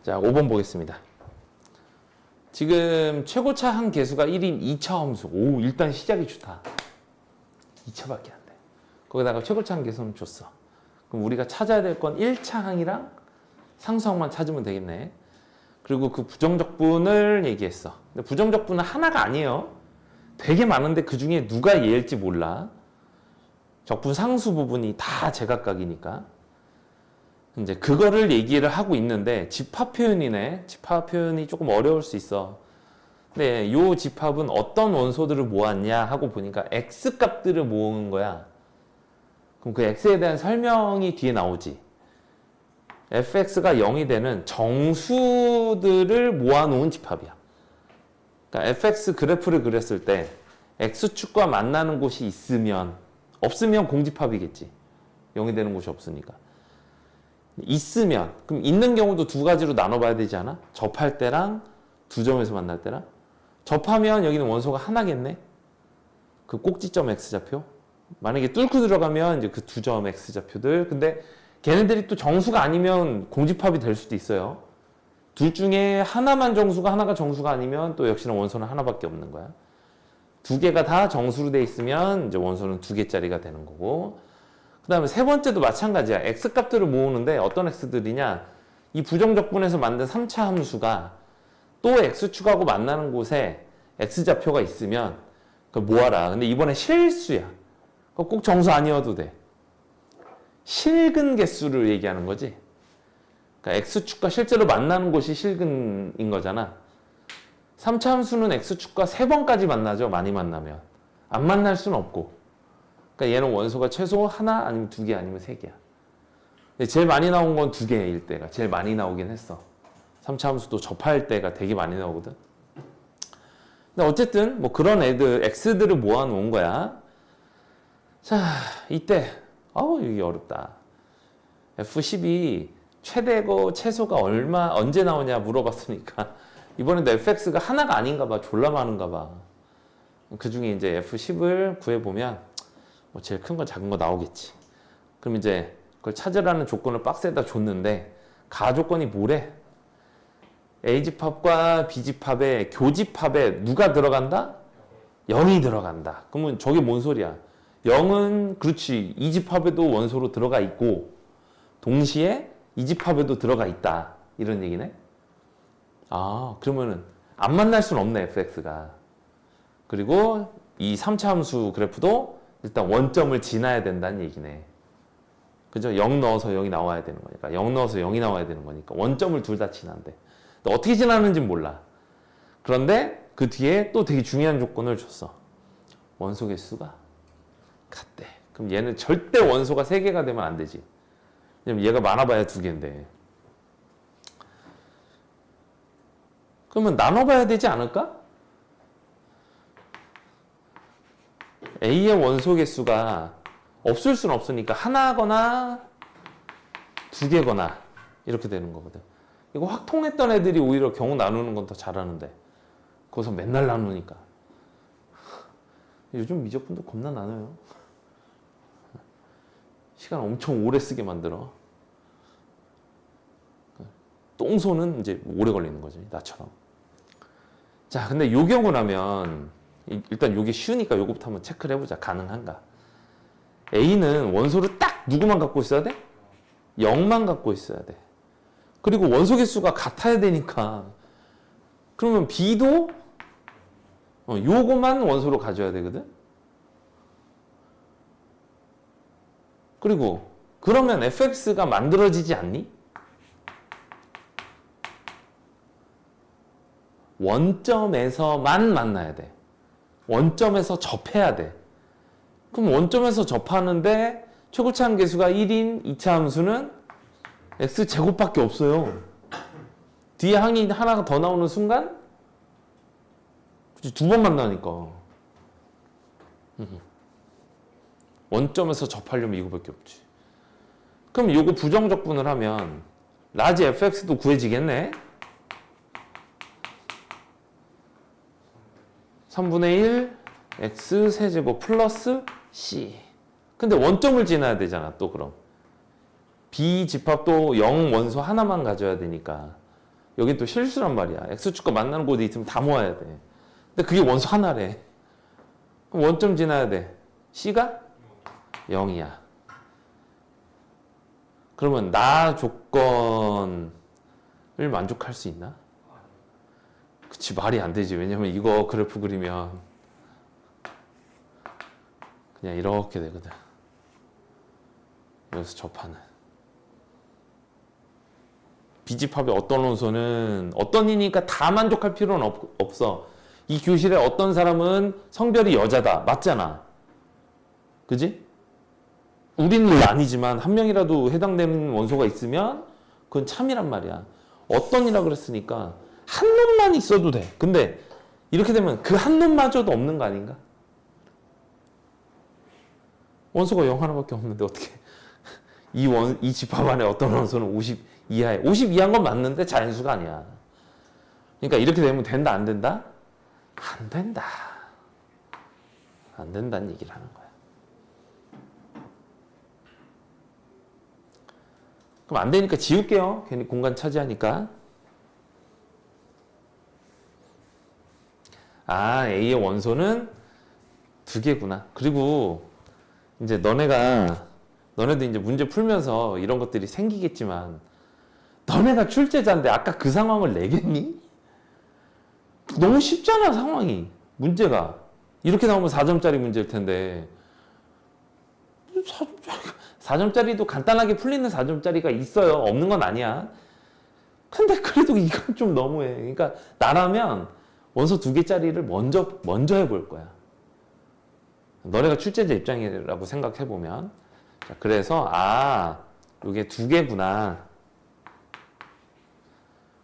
자, 5번 보겠습니다. 지금 최고차 한 개수가 1인 2차 함수. 오, 일단 시작이 좋다. 2차밖에 안 돼. 거기다가 최고차 한 개수는 줬어. 그럼 우리가 찾아야 될 건 1차 항이랑 상수항만 찾으면 되겠네. 그리고 그 부정적분을 얘기했어. 근데 부정적분은 하나가 아니에요. 되게 많은데 그 중에 누가 얘일지 몰라. 적분 상수 부분이 다 제각각이니까. 이제 그거를 얘기를 하고 있는데 집합 표현이네. 집합 표현이 조금 어려울 수 있어. 근데 요 집합은 어떤 원소들을 모았냐 하고 보니까 x 값들을 모은 거야. 그럼 그 x에 대한 설명이 뒤에 나오지. fx가 0이 되는 정수들을 모아놓은 집합이야. 그러니까 fx 그래프를 그렸을 때 x축과 만나는 곳이 있으면, 없으면 공집합이겠지. 0이 되는 곳이 없으니까. 있으면, 그럼 있는 경우도 두 가지로 나눠봐야 되지 않아? 접할 때랑 두 점에서 만날 때랑. 접하면 여기는 원소가 하나겠네. 그 꼭지점 x좌표. 만약에 뚫고 들어가면 이제 그 두 점 x좌표들. 근데 걔네들이 또 정수가 아니면 공집합이 될 수도 있어요. 둘 중에 하나만 정수가, 하나가 정수가 아니면 또 역시나 원소는 하나밖에 없는 거야. 두 개가 다 정수로 돼 있으면 이제 원소는 두 개짜리가 되는 거고. 그 다음에 세 번째도 마찬가지야. x값들을 모으는데 어떤 x들이냐. 이 부정적분에서 만든 3차 함수가 또 x축하고 만나는 곳에 x좌표가 있으면 그걸 모아라. 근데 이번에 실수야. 꼭 정수 아니어도 돼. 실근 개수를 얘기하는 거지. 그러니까 x축과 실제로 만나는 곳이 실근인 거잖아. 3차 함수는 x축과 3번까지 만나죠. 많이 만나면. 안 만날 수는 없고. 그러니까 얘는 원소가 최소 하나 아니면 두 개 아니면 세 개야. 근데 제일 많이 나온 건 두 개일 때가 제일 많이 나오긴 했어. 3차 함수도 접할 때가 되게 많이 나오거든. 근데 어쨌든 뭐 그런 애들 x들을 모아놓은 거야. 자, 이때 이게 어렵다. F10이 최대고 최소가 언제 나오냐 물어봤으니까 이번에도 fx가 하나가 아닌가 봐. 졸라 많은가 봐. 그 중에 이제 F10을 구해보면 뭐 제일 큰 거 작은 거 나오겠지. 그럼 이제 그걸 찾으라는 조건을 박스에다 줬는데 가조건이 뭐래? A집합과 B집합의 교집합에 누가 들어간다? 0이 들어간다. 그러면 저게 뭔 소리야? 0은 그렇지. 이 집합에도 원소로 들어가 있고 동시에 이 집합에도 들어가 있다. 이런 얘기네. 아, 그러면은 안 만날 수는 없네, fx가. 그리고 이 3차 함수 그래프도 일단 원점을 지나야 된다는 얘기네. 그죠? 0 넣어서 0이 나와야 되는 거니까. 0 넣어서 0이 나와야 되는 거니까. 원점을 둘 다 지난대. 근데 어떻게 지나는지는 몰라. 그런데 그 뒤에 또 되게 중요한 조건을 줬어. 원소 개수가 같대. 그럼 얘는 절대 원소가 3개가 되면 안 되지. 왜냐면 얘가 많아봐야 2개인데. 그러면 나눠봐야 되지 않을까? A의 원소 개수가 없을 수는 없으니까 하나거나 2개거나 이렇게 되는 거거든. 이거 확 통했던 애들이 오히려 경우 나누는 건 더 잘하는데 거기서 맨날 나누니까. 요즘 미적분도 겁나 나눠요. 시간 엄청 오래 쓰게 만들어. 똥소는 이제 오래 걸리는 거지, 나처럼. 자, 근데 요 경우라면 일단 요게 쉬우니까 요거부터 한번 체크를 해보자. 가능한가? A는 원소를 딱 누구만 갖고 있어야 돼? 0만 갖고 있어야 돼. 그리고 원소 개수가 같아야 되니까 그러면 B도 요거만 원소로 가져야 되거든? 그리고 그러면 fx가 만들어지지 않니? 원점에서만 만나야 돼. 원점에서 접해야 돼. 그럼 원점에서 접하는데 최고차항 계수가 1인 2차 함수는 x제곱밖에 없어요. 뒤에 항이 하나가 더 나오는 순간 두 번 만나니까 원점에서 접하려면 이거밖에 없지. 그럼 이거 부정적분을 하면 라지 fx도 구해지겠네. 3분의 1 x 세제곱 플러스 c. 근데 원점을 지나야 되잖아. 또 그럼 B 집합도 0 원소 하나만 가져야 되니까 여긴 또 실수란 말이야. X축과 만나는 곳에 있으면 다 모아야 돼. 근데 그게 원소 하나래. 그럼 원점 지나야 돼. C가 0이야. 그러면 나 조건을 만족할 수 있나? 그치, 말이 안 되지. 왜냐면 이거 그래프 그리면 그냥 이렇게 되거든. 여기서 접하는. 비집합의 어떤 원소는 어떤 이니까 다 만족할 필요는 없어. 이 교실에 어떤 사람은 성별이 여자다. 맞잖아. 그지? 우리는 아니지만 한 명이라도 해당되는 원소가 있으면 그건 참이란 말이야. 어떤이라 그랬으니까 한 놈만 있어도 돼. 근데 이렇게 되면 그 한 놈마저도 없는 거 아닌가? 원소가 0 하나밖에 없는데 어떻게 이 집합 안에 어떤 원소는 50 이하에 50 이하인 건 맞는데 자연수가 아니야. 그러니까 이렇게 되면 된다 안 된다? 안 된다. 안 된다는 얘기를 하는 거야. 그럼 안 되니까 지울게요. 괜히 공간 차지하니까. 아, A의 원소는 2개구나. 그리고 이제 너네도 이제 문제 풀면서 이런 것들이 생기겠지만 너네가 출제자인데 아까 그 상황을 내겠니? 너무 쉽잖아, 상황이. 문제가. 이렇게 나오면 4점짜리 문제일 텐데 4점짜리도 간단하게 풀리는 4점짜리가 있어요. 없는 건 아니야. 근데 그래도 이건 좀 너무해. 그러니까 나라면 원소 2개짜리를 먼저 해볼 거야. 너네가 출제자 입장이라고 생각해보면. 자, 그래서 이게 2개구나.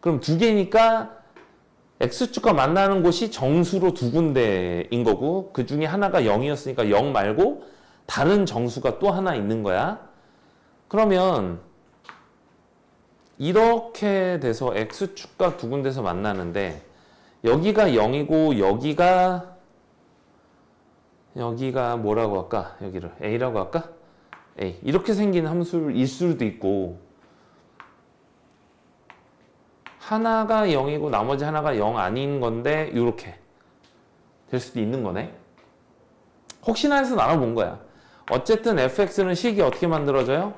그럼 2개니까 X축과 만나는 곳이 정수로 2군데인 거고 그 중에 하나가 0이었으니까 0 말고 다른 정수가 또 하나 있는 거야. 그러면 이렇게 돼서 X축과 2군데서 만나는데 여기가 0이고 여기가 뭐라고 할까? 여기를 A라고 할까? A. 이렇게 생긴 함수일 수도 있고 하나가 0이고 나머지 하나가 0 아닌 건데 이렇게 될 수도 있는 거네. 혹시나 해서 나눠본 거야. 어쨌든 fx는 식이 어떻게 만들어져요?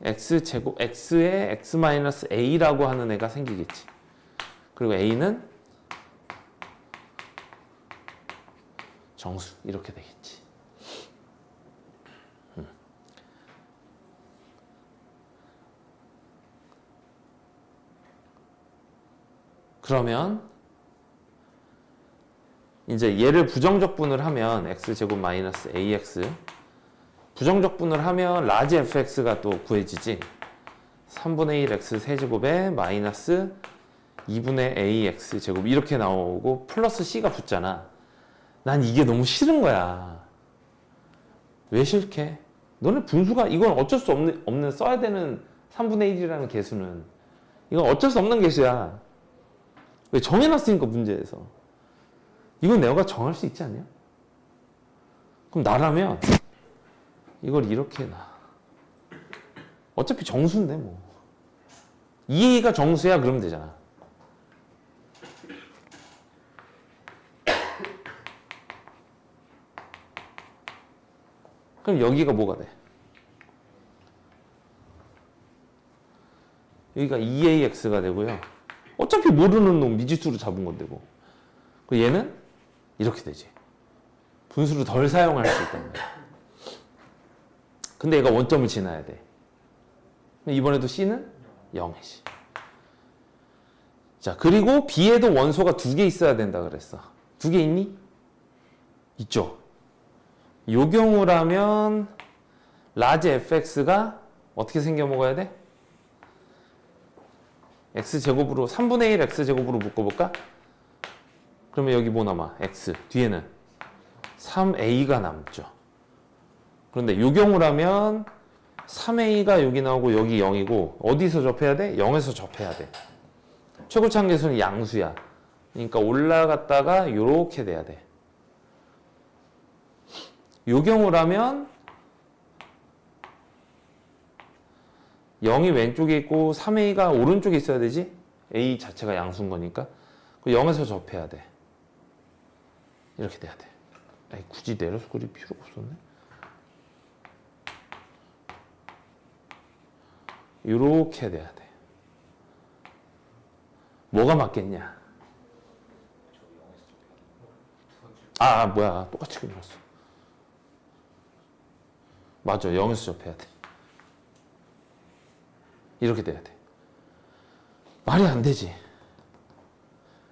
x제곱 x에 x-a라고 하는 애가 생기겠지. 그리고 a는 정수 이렇게 되겠지. 그러면 이제 얘를 부정적분을 하면 x제곱 마이너스 ax 부정적분을 하면 라지 fx가 또 구해지지. 3분의 1 x 세제곱에 마이너스 2분의 ax 제곱 이렇게 나오고 플러스 c가 붙잖아. 난 이게 너무 싫은 거야. 왜 싫게? 너네 분수가 이건 어쩔 수 없는 써야 되는 3분의 1이라는 개수는 이건 어쩔 수 없는 개수야. 왜 정해놨으니까 문제에서. 이건 내가 정할 수 있지 않냐? 그럼 나라면 이걸 이렇게 해놔. 어차피 정수인데 뭐. 2A가 정수야 그러면 되잖아. 그럼 여기가 뭐가 돼? 여기가 2AX가 되고요. 어차피 모르는 놈 미지수로 잡은 건데 뭐. 그리고 얘는 이렇게 되지. 분수를 덜 사용할 수 있단 말이야. 근데 얘가 원점을 지나야 돼. 이번에도 C는 0이지. 자, 그리고 B에도 원소가 2개 있어야 된다 그랬어. 2개 있니? 있죠. 요 경우라면 라지 fx가 어떻게 생겨 먹어야 돼? x제곱으로 3분의 1 x제곱으로 묶어볼까? 그러면 여기 뭐 남아? x. 뒤에는 3a가 남죠. 그런데 요 경우라면 3a가 여기 나오고 여기 0이고 어디서 접해야 돼? 0에서 접해야 돼. 최고차항계수는 양수야. 그러니까 올라갔다가 이렇게 돼야 돼. 요 경우라면 0이 왼쪽에 있고 3a가 오른쪽에 있어야 되지? A 자체가 양수인 거니까 0에서 접해야 돼. 이렇게 돼야 돼. 에이, 굳이 내려서 그릴 필요가 없었네. 이렇게 돼야 돼. 뭐가 맞겠냐? 뭐야. 똑같이 그렸어. 맞아. 0에서 접해야 돼. 이렇게 돼야 돼. 말이 안 되지.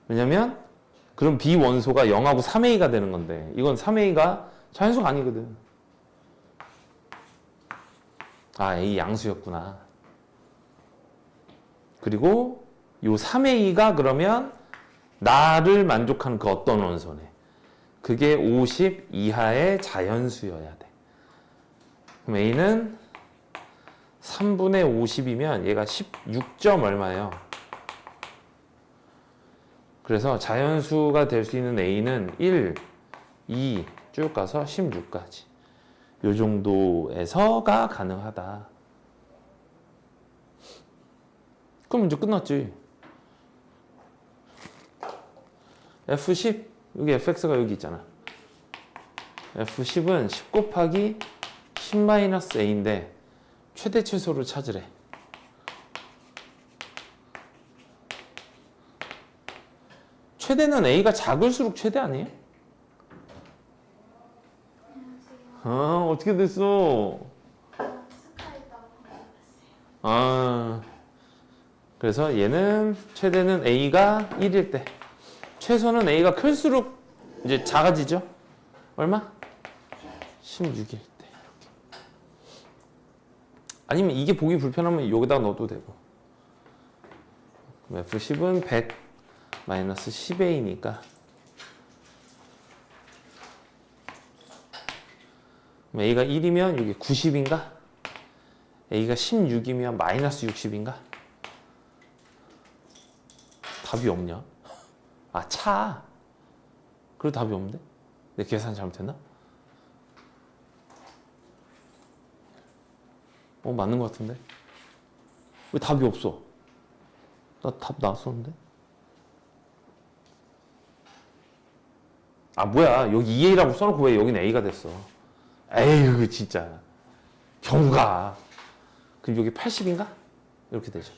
왜냐면 그럼 B 원소가 0하고 3A가 되는 건데 이건 3A가 자연수가 아니거든. A 양수였구나. 그리고 요 3A가 그러면 나를 만족하는 그 어떤 원소네. 그게 50 이하의 자연수여야 돼. 그럼 A는 3분의 50이면 얘가 16점 얼마예요? 그래서 자연수가 될 수 있는 A는 1, 2 쭉 가서 16까지. 요 정도에서가 가능하다. 그럼 이제 끝났지. F10, 여기 fx가 여기 있잖아. F10은 10 곱하기 10-A인데 최대 최소를 찾으래. 최대는 A가 작을수록 최대 아니에요? 어떻게 됐어? 그래서 얘는 최대는 A가 1일 때, 최소는 A가 클수록 이제 작아지죠? 얼마? 16일 때. 아니면 이게 보기 불편하면 여기다 넣어도 되고. F10은 100 마이너스 10A니까 A가 1이면 여기 90인가? A가 16이면 마이너스 60인가? 답이 없냐? 차. 그래도 답이 없는데? 내 계산 잘못했나? 맞는 것 같은데? 왜 답이 없어? 나 답 나왔었는데? 뭐야. 여기 2A라고 써놓고 왜 여기는 A가 됐어? 에휴, 진짜. 경우가. 그럼 여기 80인가? 이렇게 되죠.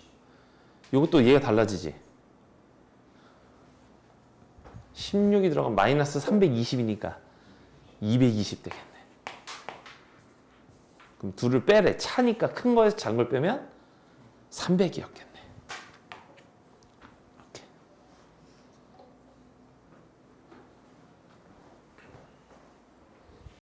이것도 얘가 달라지지. 16이 들어가면 마이너스 320이니까 220 되겠네. 그럼 둘을 빼래. 차니까 큰 거에서 작은 걸 빼면 300이었겠네.